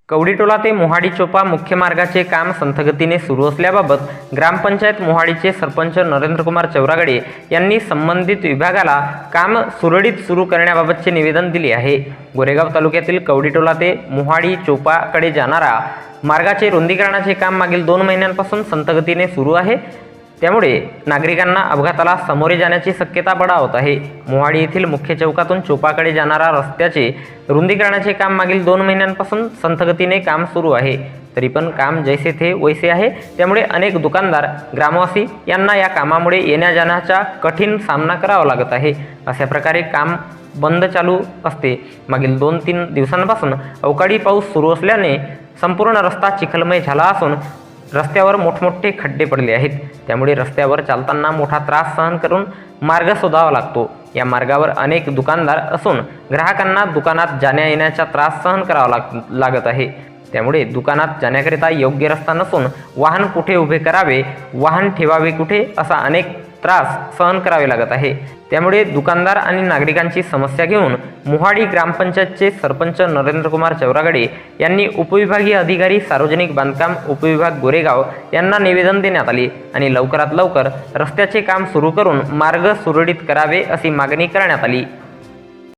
कवडीटोला ते मोहाडी चोपा मुख्य मार्गाचे काम संथगतीने सुरू असल्याबाबत ग्रामपंचायत मोहाडीचे सरपंच नरेंद्रकुमार चौरागडे यांनी संबंधित विभागाला काम सुरळीत सुरू करण्याबाबतचे निवेदन दिले आहे। गोरेगाव तालुक्यातील कवडीटोला ते मोहाडी चोपाकडे जाणारा मार्गाचे रुंदीकरणाचे काम मागील 2 महिन्यांपासून संथगतीने सुरू आहे। त्यामुळे नागरिकांना अपघाताला सामोरे जाण्याची शक्यता बळावत आहे। मोहाडी येथील मुख्य चौकातून चोपाकडे जाणारा रस्त्याचे रुंदीकरणाचे काम मागील 2 महिन्यांपासून संथगतीने काम सुरू आहे। तरी पण काम जैसे थे वैसे आहे। त्यामुळे अनेक दुकानदार ग्रामवासी यांना या कामामुळे येण्या जाण्याचा कठीण सामना करावा लागत आहे। अशा प्रकारे काम बंद चालू असते। मागील 2-3 दिवसांपासून अवकाळी पाऊस सुरू असल्याने संपूर्ण रस्ता चिखलमय झाला असून रस्त्यावर मोठमोठे खड्डे पडले आहेत। त्यामुळे रस्त्यावर चालताना मोठा त्रास सहन करून मार्ग शोधावा लागतो। या मार्गावर अनेक दुकानदार असून ग्राहकांना दुकानात जाण्या येण्याचा त्रास सहन करावा लागत आहे। त्यामुळे दुकानात जाण्याकरिता योग्य रस्ता नसून वाहन कुठे उभे करावे, वाहन ठेवावे कुठे असा अनेक त्रास सहन करावे लागत आहे। त्यामुळे दुकानदार आणि नागरिकांची समस्या घेऊन मोहाडी ग्रामपंचायतचे सरपंच नरेंद्रकुमार चौरागडे यांनी उपविभागीय अधिकारी सार्वजनिक बांधकाम उपविभाग गोरेगाव यांना निवेदन देण्यात आले आणि लवकरात लवकर रस्त्याचे काम सुरू करून मार्ग सुरळीत करावे अशी मागणी करण्यात आली।